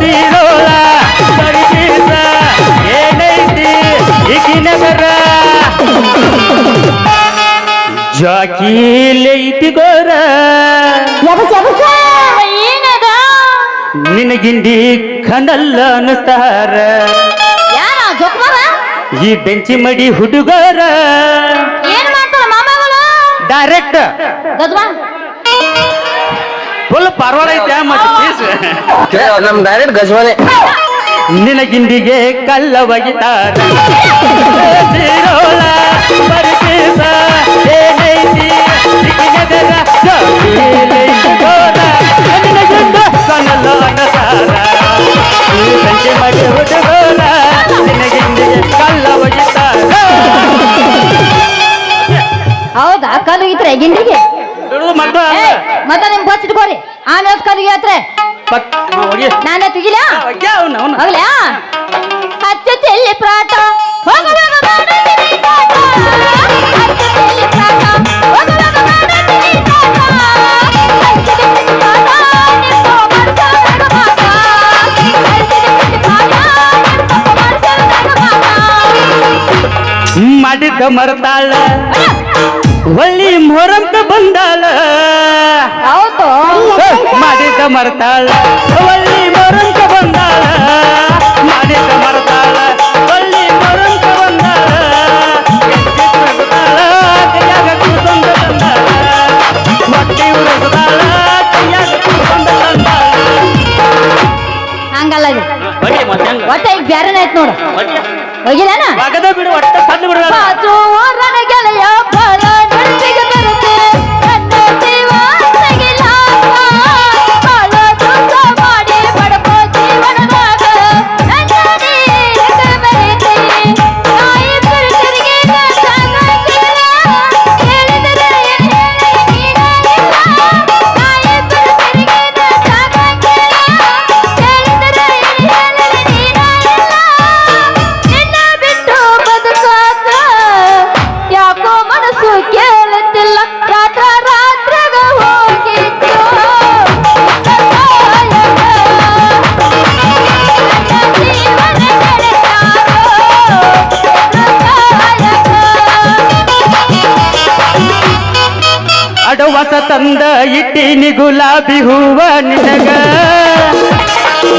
C: ಸೀರೋಳ ಪರಿಪೀಸ ಏನೈತಿ ಈಗಿನಗರ ಜಾಕೀಲೈತಿ ಗೋರ
B: ಏನದ
C: ನಿನಗಿಂಡಿ ಕನಲ್ಲ ಅನಿಸ್ತಾರ
B: ಯಾರ ಜೋಕ್ಮಾರ
C: ಈ ಬೆಂಚಿ ಮಡಿ ಹುಡುಗರ
B: ಏನ್ ಮಾಡ್ತಾರ ಮಾಮಗಳು
C: ಡೈರೆಕ್ಟ್
B: ಗಜ್ಮಾ
C: ಫುಲ್ ಪಾರ್ವಾಡ ಐತೆ ಮತ್ತೆ
D: ನಮ್ ಡೈರೆಕ್ಟ್ ಗಜ್ವಾನೆ
C: ನಿನಗಿಂಡಿಗೆ ಕಲ್ಲ ಒಗಿತಾರ ಸೀರೋಳ ಪರಿಪೀಸ ಏನೈತಿ ಸಿಗಿನಗರ ಜಾಕೀಲೈತಿ ಗೋರ ನಿನಗಿಂಡು ಕನಲ್ಲ ಅನಸಾರ ಈ ಬೆಂಚಿ ಮಡಿ ಹುಡುಗರ ನಿನಗಿಂಡಿಗೆ ಕಲ್ಲ ಒಗಿತಾರ
B: ಹೌದಾ ಕಲ್ಲು ಇತ್ರೆ ಗಿಂಡಿಗೆ
C: ಮತ್ತೆ
B: ಮತ್ತ ನಿಮ್ ಬಚ್ಚಿಟ್ಕೋರಿ ಆಮೇಲೆ ಕಲ್ಲಿಗೆ ಹತ್ರ ನಾನೇ ತೆಗಿಲ ಹೋಗ್ಲಾ ಹಚ್ಚ ಚೆಲ್ಲಿ ಪ್ರಾಟ ಹೋಗುವಾಗ ಮಾಡುತ್ತೀನಿ ಕಾಟ. ಹಚ್ಚ ಚೆಲ್ಲಿ ಪ್ರಾಟ ಹೋಗುವಾಗ ಮಾಡುತ್ತೀನಿ ಕಾಟ. ಹಚ್ಚಿದ ಬಿಟ್ಟು ಪ್ರಾಟ ನಿಂತು ಮನಸ್ಸೊಳಗ ಮಾಟ. ಹಚ್ಚಿದ ಬಿಟ್ಟು ಪ್ರಾಟ ನಿಂತು ಮನಸ್ಸೊಳಗ ಮಾಟ.
C: ಮಾಡಿದ್ದ ಮರತಾಳ ಒಳ್ಳಿ ಮೊರಂತ ಬಂದಾಳ
B: ಹೌದು
C: ಮಾಡಿದ್ದ ಮರತಾಳ ಒಳ್ಳಿ ಮೊರಂತ ಬಂದಾಳ ಮಾಡಿದ್ದ ಮರತಾಳ ಒಳ್ಳಿ ಮೊರಂತ ಬಂದಾಳ ಕೈಯಾಗ ಕೂರ್ಕೊಂಡ ಬಂದಾಳ ಹೊಟ್ಟಿ ಉರಸದಾಳ ಕೈಯಾಗ ಕೂರ್ಕೊಂಡ ಬಂದಾಳ
B: ಹಂಗಲ್ಲ ಇದು
C: ಹೊಡಿ ಮತ್ತೆ ಹೆಂಗ
B: ಒಟ್ಟೆ ಈಗ ಬ್ಯಾರೆನ ಐತ್ ನೋಡು ಹೋಗಿಲ್ಲೇನ
C: ಮಗದ ಬಿಡು ಒಟ್ಟ ಸಣ್ಣ ಬಿಡ
B: ಪಾಚೋರನ ಗೆಳೆಯ ಫಲ ನಡೆಸಿಗೆ ಬರುತ್ತೆ ನನ್ನ ಜೀವ ತೆಗಿಲಾಗ ಫಲ ದೋಸ ಮಾಡಿ ಪಡಕೋ ಜೀವನದಾಗ ನನ್ನ ನೀರಕ ಬರೀತಿ ನಾಯಿ ಬಿರುತಿರಿಗೆ ಸಾಕಾಗಿಲ್ಲ ಹೇಳಿದರೆ ಹೇಳಿ ನೀನಾಗಿಲ್ಲ ನಾಯಿ ಬಿರುತಿರಿಗೆ ಸಾಕಾಗಿಲ್ಲ ಹೇಳಿದರೆ ಹೇಳಿ ನೀನಾಗಿಲ್ಲ ನಿನ್ನ ಬಿಟ್ಟು ಬದುಕಾಕ ಯಾಕೋ ಮನಸ್ಸು ಕೇಳುತ್ತಿಲ್ಲ ರಾತ್ರ ರಾತ್ರಿಗ ಹೋಗಿತ್ತು ನನ್ನ ಜೀವನ
C: ಅಡವಸ ತಂದ ಇಟ್ಟಿನಿ ಗುಲಾಬಿ ಹೂವ ನಿನಗ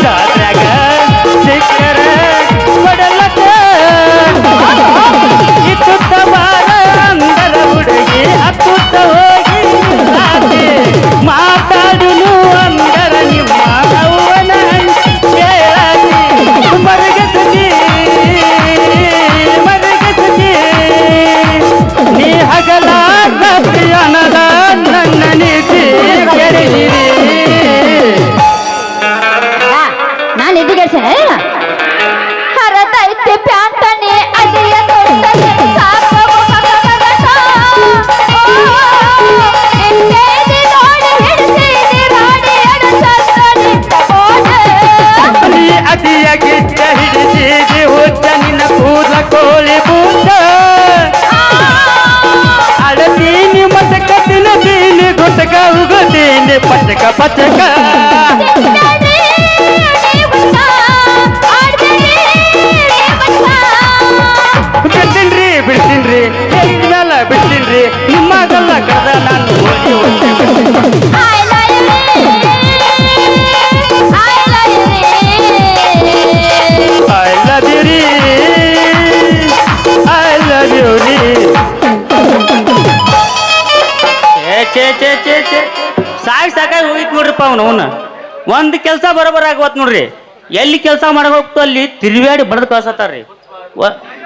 C: ಜಾತ್ರೆಗ ಸಿಕ್ಕರ ಕೊಡಲಕ ಇತ್ತುತ್ತ ಬಾರ ಅಂದರ ಹುಡುಗಿ ಹತ್ತುತ್ತ ಹೋಗಿ ಸಾಕಿ ಮಾತಾಡುನು ಅಂದರ ನಿಮ್ಮ ಅವ್ವನ ಅಂಟ ಪಚಕ
B: ಸಿಗ್ಬೇಡ್ರಿ ನೀವುಂಟ, ಆಡ್ಬೇಡ್ರಿ ನೀವುಂಟ.
C: ಬಿಡ್ತೀನ್ರಿ ಹೇಳಿದ್ಮೇಲೆ ಬಿಡ್ತೀನ್ರಿ ನಿಮ್ಮಗಲ್ಲ ಕದ ನಾನು ಓಡಿ ಹೋಗ್ತೀನಿ.
B: I love you, I love you.
C: I love you ರೀ ಐ ಲವ್ ಯು ರೀ. ಛೇ ಸಾಕಾಗಿ ಹೋಗಿತ್ ನೋಡ್ರಿಪ್ಪ ಅವನು ಒಂದು ಕೆಲಸ ಬರೋಬರ ಆಗವತ್ ನೋಡ್ರಿ. ಎಲ್ಲಿ ಕೆಲಸ ಮಾಡಕ್ ಹೋಗ್ತು ಅಲ್ಲಿ ತಿರುಗಾಡಿ ಬಡ್ದು ಕಳ್ಸತ್ತಾರ್ರಿ.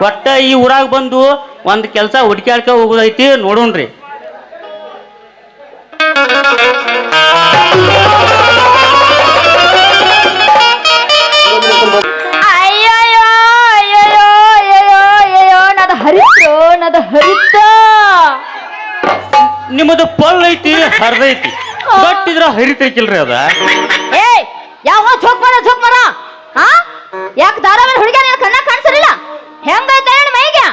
C: ಒಟ್ಟ ಈ ಊರಾಗ ಬಂದು ಒಂದು ಕೆಲಸ ಹುಡುಕ್ಯಾಡ್ಕ ಹೋಗೋದೈತಿ ನೋಡೋಣ್ರಿ.
B: ಅಯ್ಯಯ್ಯೋ ಅಯ್ಯಯ್ಯೋ ಅಯ್ಯಯ್ಯೋ ಅಯ್ಯಯ್ಯೋ ನದ ಹರಿತ
C: ನಿಮ್ಮದು ಪೊಲ್ ಐತಿ ಹರಿದೈತಿ ಗಟ್ಟಿದ್ರ ಹರಿತೈತಿಲ್ರಿ ಅದ.
B: ಏಯ್ ಯಾವ ಝೋಕ್ ಮರ ಹಾ ಯಾಕೆ ಧಾರಾವಾಹಿ ಹುಡುಗ ನಿನ್ನ ಕಣ್ಣ ಕಾಣಿಸಲಿಲ್ಲ ಹೆಂಗೈತೆ ಏನು ಮೈಗೆ?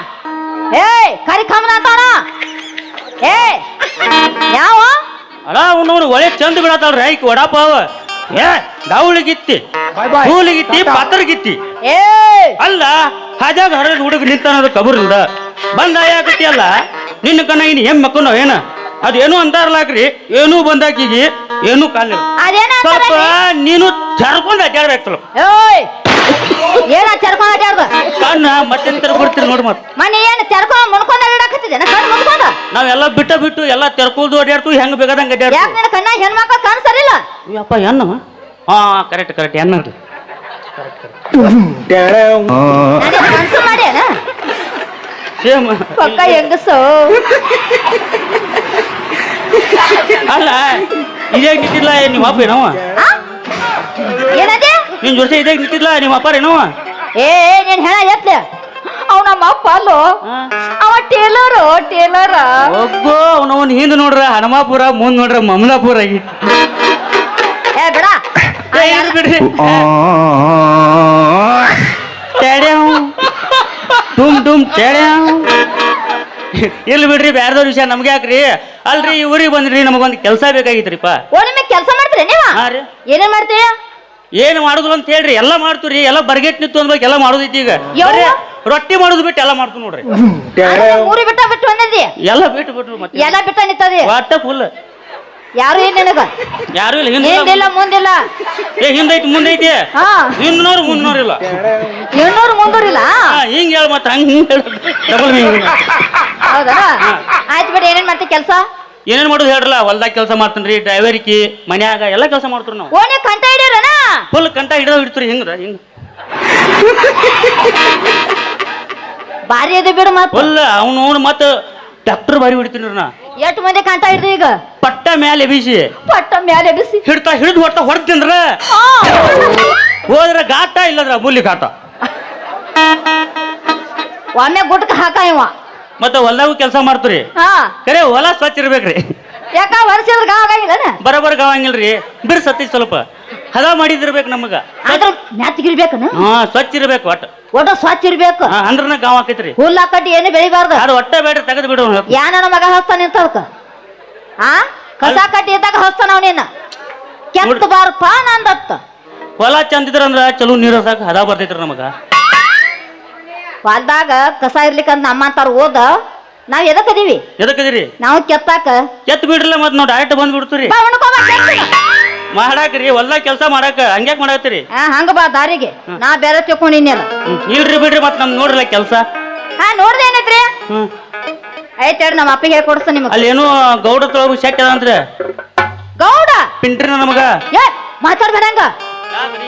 B: ಏಯ್ ಕರಿ ಕಮ್ಮನ ಅಂತಾನ. ಏಯ್ ಯಾವ
C: ಅಲ್ಲ ಅವನವ್ರು ಒಳ್ಳೆ ಚಂದ ಬಿಡತ್ತಾಳ್ರಿ ಐಕ್ ವಡಾಪಾವ. ಏ ದಾವಳಿಗಿತ್ತಿ ಹೂಲಿಗಿತ್ತಿ ಪಾತ್ರಗಿತ್ತಿ
B: ಏಯ್
C: ಅಲ್ಲ ಹಾಜಾಗ ಹರದ ಹುಡುಗ ನಿಂತಾನದ ಕಬೂರಿಂದ ಬಂದ ಯಾಕತಿ ಅಲ್ಲ ನಿನ್ನ ಕಣ್ಣ ಇನ್ ಹೆಮ್ ಮಕ್ಕಳು ಏನ ಅದೇನು ಅಂತಾರಲ್ಲಾಕ್ರಿ ಏನೂ ಬಂದಾಕಿಗಿ ಏನೂ ಕಾಲಿಲ್ಲ.
B: ಅದೇನ
C: ಸ್ವಲ್ಪ ನೀನು ಚರ್ಕೊಂಡು ಅಡ್ಡಾಡ್ಬೇಕಲ್ಲ
B: ಏಯ್ ಏನ ಚರ್ಕೊಂಡ್ ಅಡ್ಯಾಡ್ದ
C: ಕಣ್ಣ ಮತ್ತೆ ಬಿಡ್ತೀರಿ ನೋಡಿ ಮತ್ತೆ
B: ಮನೆ ಏನು ಚರ್ಕೊಂಡ್ ಮುನ್ಕೊಂಡ್ ಅಡ್ಡಾಡಕತ್ತಿದ್ದೇನ ಕಣ್ಣು ಮುನ್ಕೊಂಡ
C: ನಾವೆಲ್ಲ ಬಿಟ್ಟು ಎಲ್ಲ ತೆರ್ಕೊಳ್ದು ಅಡ್ಯಾಡ್ತು ಹೆಂಗ್ ಬೇಕಾದಂಗ ಅಡ್ಯಾಡ್ತು.
B: ಯಾಕೆ ನಿನ್ನ ಕಣ್ಣ ಹೆಣ್ಮಕ್ಳು ಕಾಣಿಸಲಿಲ್ಲ?
C: ಅಪ್ಪ ಹೆಣ್ಣು ಹಾ ಕರೆಕ್ಟ್ ಹೆಣ್ಣು ರೀ.
B: ಮನ್ಸು ಮಾಡ್ಯಾನ
C: ಸೇಮ್
B: ಪಕ್ಕ ಹೆಂಗಸು
C: ಅಲ್ಲ ಇದೇ ನಿಂತಿಲ್ಲ ನಿಮ್ಮ ಅಪ್ಪ ಏನವ
B: ಆ? ಏನದೆ
C: ನಿನ್ ಜೊತೆ ಇದೇ ನಿಂತಿಲ್ಲ ನಿಮ್ಮ ಅಪ್ಪ ಏನವ
B: ಏ ನೀನ್ ಹೆಣ ಎತ್ಲೆ ಅವ್ ನಮ್ಮ ಅಪ್ಪ ಅಲ್ಲೋ ಅವ ಟೇಲರ್
C: ಒಬ್ಬೋ ಅವನವನ್ ಹಿಂದ್ ನೋಡ್ರ ಹನುಮಾಪುರ ಮುಂದ್ ನೋಡ್ರ ಮಮಲಾಪುರ
B: ಏ ಬಿಡ
C: ಬಿಡ್ರಿ ಟುಮ್ ಇಲ್ಲಿ ಬಿಡ್ರಿ ಬ್ಯಾರ್ದವ್ರ ವಿಷಯ ನಮ್ಗೆ ಯಾಕ್ರಿ. ಅಲ್ರಿ ಈ ಊರಿಗೆ ಬಂದ್ರಿ ನಮಗೊಂದು ಕೆಲಸ ಬೇಕಾಗಿತ್ರಿಪ್ಪ.
B: ಓ ನಿಮಗೆ ಕೆಲಸ ಮಾಡ್ತೀರಿ ನೀವ?
C: ಹಾ ರೀ
B: ಏನೇನ್ ಮಾಡ್ತೀಯ?
C: ಏನ್ ಮಾಡುದಿಲ್ಲ ಅಂತ ಹೇಳ್ರಿ ಎಲ್ಲ ಮಾಡ್ತೀರಿ ಎಲ್ಲ ಬರ್ಗೆಟ್ ನಿಂತು ಅನ್ಬೇಕು ಎಲ್ಲ ಮಾಡೋದೈತಿ ಈಗ
B: ಯವ್ವ.
C: ಬರೇ ರೊಟ್ಟಿ ಮಾಡೋದು ಬಿಟ್ಟು ಎಲ್ಲ ಮಾಡ್ತು ನೋಡ್ರಿ
B: ಊರಿ ಬಿಟ್ಟು ಬಂದಿದ್ದಿ
C: ಎಲ್ಲ ಬಿಟ್ಟು ಮತ್ತೆ
B: ಎಲ್ಲ ಬಿಟ್ಟ ನಿಂತದಿ
C: ಒಟ್ಟ ಫುಲ್
B: ಯಾರು ಏನ್ ನಿನಗ
C: ಯಾರು ಇಲ್ಲ
B: ಹಿಂದಿಲ್ಲ ಮುಂದಿಲ್ಲ
C: ಹಿಂದೈತಿ ಮುಂದೈತಿ
B: ಹಾ
C: ಹಿಂದ್ನೋರು ಮುಂದ್ನೋರಿಲ್ಲ
B: ಇನ್ನೂರು ಮುಂದೂರಿಲ್ಲ
C: ಹಿಂಗ್ ಹೇಳ ಮತ್ತ ಹಂಗ ಡಬಲ್
B: ಹೌದಾ ಆಯ್ತು ಬಿಡಿ ಏನೇನ್ ಮಾಡ್ತಿ ಕೆಲಸ?
C: ಏನೇನ್ ಮಾಡೋದು ಹೇಳ್ರಲ್ಲ ಹೊಲ್ದಾಗ ಕೆಲಸ ಮಾಡ್ತೇನ್ರಿ ಡ್ರೈವರ್ಕಿ ಮನ್ಯಾಗ ಎಲ್ಲ ಕೆಲಸ ಮಾಡ್ತೀವಿ ನಾವು.
B: ಓಣಿ ಕಂಟ ಹಿಡಿಯೋರನ
C: ಫುಲ್ ಕಂಟ ಹಿಡಿದ್ರಿ ಹಿಂಗ್ರ ಹಿಂಗ್
B: ಬಾರಿ ಇದೆ ಬಿಡು ಮತ್ತ
C: ಫುಲ್ ಅವನು ಮತ್ತ ಡಾಕ್ಟರ್ ಬಾರಿ ಹೊಡಿತೀನಿ ನಾ
B: ಎಷ್ಟು ಮಂದಿ ಕಂಟ ಹಿಡ್ದು ಈಗ
C: ಪಟ್ಟ ಮ್ಯಾಲೆ ಬೀಸಿ
B: ಪಟ್ಟ ಮ್ಯಾಲೆ ಬಿಸಿ
C: ಹಿಡಿದು ಹೊಡ್ತೀನ್ರ ಹೋದ್ರ ಘಾಟ ಇಲ್ಲದ್ರ ಮೂಲಿ ಘಾಟ
B: ಒಮ್ಮೆ ಗುಟ್ಕ ಹಾಕ ಇವ
C: ಮತ್ತ ಹೊಲ್ದಾಗೂ ಕೆಲಸ ಮಾಡ್ತೀರಿ
B: ಹಾ
C: ಕರೆ ಹೊಲ ಸ್ವಚ್ಛ ಇರ್ಬೇಕ್ರಿ
B: ಯಾಕ ವರ್ಷದ ಗಾವ ಆಗಿಲ್ಲ
C: ಬರಬರ್ ಗಾವಂಗಿಲ್ರಿ ಬಿರ್ ಸತ್ತಿ ಸ್ವಲ್ಪ ಹದ ಮಾಡಿದಿರ್ಬೇಕು ನಮಗ
B: ಆದ್ರ ಮ್ಯಾತ್ಗಿರ್ಬೇಕನ
C: ಹಾ ಸ್ವಚ್ಛ ಇರ್ಬೇಕು ಒಟ್ಟ
B: ಒಟ್ಟ ಸ್ವಚ್ಛ ಇರ್ಬೇಕು
C: ಅಂದ್ರನ ಗಾವ ಆಕೈತ್ರಿ
B: ಹುಲ್ಲ ಕಟ್ಟಿ ಏನು ಬೆಳಿಬಾರ್ದು
C: ಯಾರು ಒಟ್ಟ ಬೇಡ್ರಿ ತೆಗೆದು ಬಿಡು
B: ಯಾನ ಮಗ ಹಸ್ತಾನ ನಿಂತವಕ ಆ ಕಸ ಕಟ್ಟಿ ಇದ್ದಾಗ ಹಸ್ತಾನ ಅವನಿನ್ನ ಕೆತ್ತ ಬಾರಪ್ಪ ನಂದತ್ತ
C: ಹೊಲ ಚಂದಿದ್ರಂದ್ರ ಚಲೋ ನೀರು ಸಾಕ ಹದ ಬರ್ತೈತ್ರಿ ನಮಗ
B: ಹೊಲ್ದಾಗ ಕಸ ಇರ್ಲಿಕ್ಕಂತ ನಮ್ಮಂತಾರ ಓದ ನಾವ್ ಎದಕ್ಕದೀವಿ
C: ಎದಕ್ಕದಿರಿ
B: ನಾವು ಕೆತ್ತಾಕ
C: ಕೆತ್ತ ಬಿಡ್ರಲ್ಲ ಮತ್ ನಾವು ಡೈರೆಕ್ಟ್ ಬಂದ್ ಬಿಡ್ತೀರಿ
B: ಬಾ ಉಣ್ಕೊಬಾ ಕೆತ್ತನ.
C: ಮಾಡಾಕ್ರಿ ಹೊಲ್ದಾಗ ಕೆಲಸ ಮಾಡಾಕ ಹಂಗ್ಯಾಕ್ ಮಾಡಾಕ್ತಿರಿ
B: ಹಂಗ ಬಾ ದಾರಿಗೆ ನಾ ಬೇರೆ ತಿಳ್ಕೊಂಡಿನ್ನೆಲ್ಲ
C: ಇಲ್ರಿ ಬಿಡ್ರಿ ಮತ್ ನಮ್ ನೋಡ್ರಲ್ಲ ಕೆಲಸ
B: ಹಾ ನೋಡ್ದೆ ಏನೈತ್ರಿ
C: ಹ್ಮ್
B: ಆಯ್ತು ಹೇಳಿ ನಮ್ಮ ಅಪ್ಪಿಗೆ ಹೇಳ್ಕೊಡ್ಸ್ತಾನ ನಿಮಗ
C: ಅಲ್ಲಿ ಏನೋ ಗೌಡ ತೊಳಗು ಶೆಟ್ ಅದ ಅಂತ್ರಿ
B: ಗೌಡ
C: ಪಿಂಟ್ರಿನ ನಮಗ
B: ಏ ಮಾತಾಡ್ಬೇಡ ಹಂಗ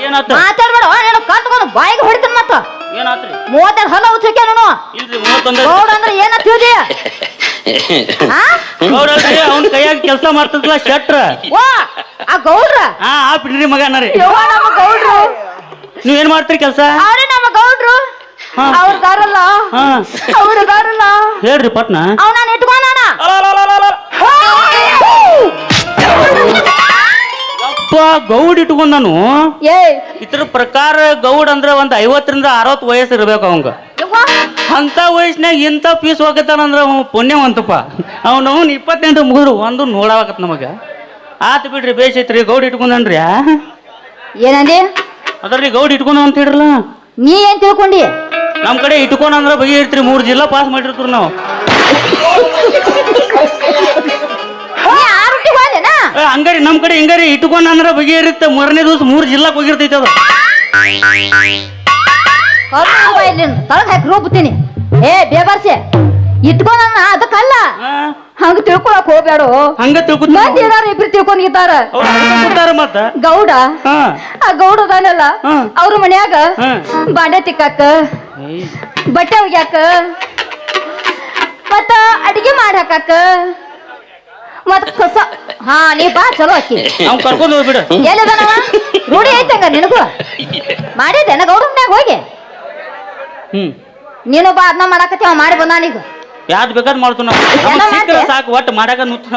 C: ಏನಾತ
B: ಮಾತಾಡ್ಬೇಡ ನೀನು ಕತ್ಕೊಂಡು ಬಾಯಿಗೆ ಹೊಡಿತಾನ ಮತ್ತ
C: ಏನಾತ್ರಿ
B: 32 ಹಲ ಉಚ್ಚಕ್ಕೆ ನಾನು
C: ಇಲ್ರಿ 31
B: ಗೌಡ ಅಂದ್ರೆ ಏನ ತಿಳಿದಿ
C: ಗೌಡ್ರಿ ಅವ್ನ ಕೈಯಾಗ ಕೆಲಸ ಮಾಡ್ತಿದ್ಲ ಶೆಟ್ರ
B: ವಾ ಆ ಗೌಡ್ರ
C: ಆ ಪಿಂಟ್ರಿ ಮಗ ಅನ್ನಾರಿ
B: ಯವ್ವ ನಮ್ಮ ಗೌಡ್ರು
C: ನೀವ್ ಏನ್ ಮಾಡ್ತೀರಿ ಕೆಲಸ
B: ಅವ್ರೆ ನಮ್ಮ ಗೌಡ್ರು
C: ಹಾ.
B: ಅವ್ರ ದಾರಲ್ಲ
C: ಹಾ
B: ಅವ್ರ ದಾರಲ್ಲ
C: ಹೇಳ್ರಿ ಪಟ್ನ
B: ಅವನ ಇಟ್ಕೊಂಡಾನ
C: ಅಪ್ಪ ಗೌಡ್ ಇಟ್ಕೊಂಡ್ ನಾನು
B: ಏ
C: ಇದ್ರ ಪ್ರಕಾರ ಗೌಡ್ ಅಂದ್ರ ಒಂದ್ 50ರಿಂದ 60 ವಯಸ್ಸು ಇರ್ಬೇಕು ಅವಂಗ
B: ಯವ್ವ
C: ಅಂತ ವಯಸ್ಸಿನಾಗ ಇಂಥ ಪೀಸ್ ಹೋಗತ್ತಾನಂದ್ರ ಅವ ಪುಣ್ಯವಂತಪ್ಪ ಅವ್ನು 28 ಮುಗಿದ್ರು ಒಂದು ನೋಡಾಕತ್ ನಮಗ ಆತ್ ಬಿಡ್ರಿ ಬೇಸೈತ್ರಿ ಗೌಡ್ ಇಟ್ಕೊಂಡನ್ರಿ
B: ಏನಂದಿ
C: ಅದ್ರಲ್ಲಿ ಗೌಡ್ ಇಟ್ಕೊಂಡ ಅಂತ ಹೇಳ್ರಲ್ಲ
B: ನೀ ಏನ್ ತಿಳ್ಕೊಂಡಿ
C: ನಮ್ ಕಡೆ ಇಟ್ಕೊಂಡ್ ಅಂದ್ರ ಬಗೆ ಇರ್ತೀರಿ 3 ಜಿಲ್ಲಾ ಪಾಸ್ ಮಾಡಿರ್ತೀರಿ ನಾವು
B: ನೀ ಆರೋಗ್ಯ ಹೋದೇನಾ
C: ಹಂಗಾರಿ ನಮ್ ಕಡೆ ಹಿಂಗಾರಿ ಇಟ್ಕೊಂಡ್ ಅಂದ್ರ ಬಗೆ ಇರುತ್ತೆ 3ನೇ ದಿವಸ 3 ಜಿಲ್ಲಾಕ್ ಹೋಗಿರ್ತೈತಿ ಅದು
B: ತೊಳಗ್ ಹಾಕಿ ರೂಪತೀನಿ ಏ ಬೇಬರ್ಸೆ ಇಟ್ಕೊಂಡ ಅದಕ್ಕಲ್ಲ ಹಂಗ ತಿಳ್ಕೊಳಕ್ ಹೋಗ್ಬೇಡು
C: ಹಂಗ ತಿಳ್ಕೊತ
B: ಮಂದಿ ಏನಾರ ಇಬ್ರು ತಿಳ್ಕೊಂಡಿದ್ದಾರ
C: ಮತ್ತ
B: ಗೌಡ
C: ಹಾ
B: ಆ ಗೌಡ ಅದಾನಲ್ಲ
C: ಹಾ.
B: ಅವ್ರ ಮನ್ಯಾಗ
C: ಹಾ.
B: ಬಾಂಡೆ ತಿಕ್ಕಾಕ ಬಟ್ಟೆ ಒಗ್ಯಾಕ ಮತ್ತ ಅಡಿಗೆ ಮಾಡಾಕ ಮತ್ ಕಸ ಹಾ ನೀ ಬಾ ಚಲೋ ಆಕಿ
C: ಅವ್ನ್ ಕರ್ಕೊಂಡ್ ಹೋಗ್ಬಿಡ
B: ಎಲ್ಲದನವ ರೂಢಿ ಐತಂಗ ನಿನಗೂ ಮಾಡಿದ್ದೇನ ಗೌಡ ಮನ್ಯಾಗ ಹೋಗಿ ನೀನು ಬಾ ಅದನ್ನ ಮಾಡಾಕತ್ತಿ ಅವ ಮಾಡಿ ಬಂದಾನೀಗ
C: ಯಾವ್ದು ಬೇಕಾದ್ ಮಾಡ್ತು ನಾವು
B: ಎಲ್ಲ ಮಾಡ್ತೀಯ?
C: ಸಾಕು ಒಟ್ಟು ಮಾಡಾಕ ನುತ್ತ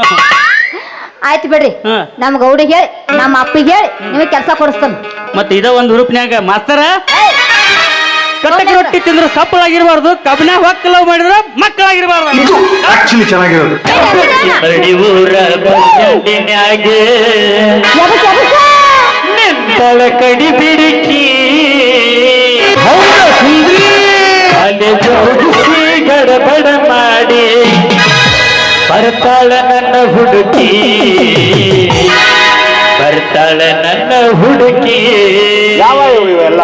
B: ಆಯ್ತು ಬಿಡ್ರಿ
C: ಹಾ.
B: ನಮ್ಮ ಗೌಡಿಗೆ ಹೇಳಿ ನಮ್ಮ ಅಪ್ಪಿಗೆ ಹೇಳಿ ನಿಮಗೆ ಕೆಲಸ ಕೊಡಿಸ್ತಾನ
C: ಮತ್ತೆ ಇದ ಒಂದು ಹುರುಪ್ನ್ಯಾಗ ಮಾಸ್ತರ ಕಟ್ಟಕ್ಕೆ ರೊಟ್ಟಿ ತಿಂದ್ರೆ ಸಪ್ಪಳಾಗಿರ್ಬಾರ್ದು ಕಬ್ಬಿನಾಗ ಹೊಕ್ಕಲವ್ ಮಾಡಿದ್ರೆ ಮಕ್ಕಳಾಗಿರ್ಬಾರ್ದು
D: ಆಕ್ಚುಲಿ ಚೆನ್ನಾಗಿರೋದು
C: ನಿಂತಳ ಕಡಿ ಬಿಡಿಕಿ ಅಲೆ ಜೋಡಿಸಿ ಗಡಬಡ ಮಾಡಿ ಬರ್ತಾಳ ನನ್ನ ಹುಡುಕಿ ಬರ್ತಾಳ ನನ್ನ ಹುಡುಕಿ
D: ಯಾವ ಇವೆಲ್ಲ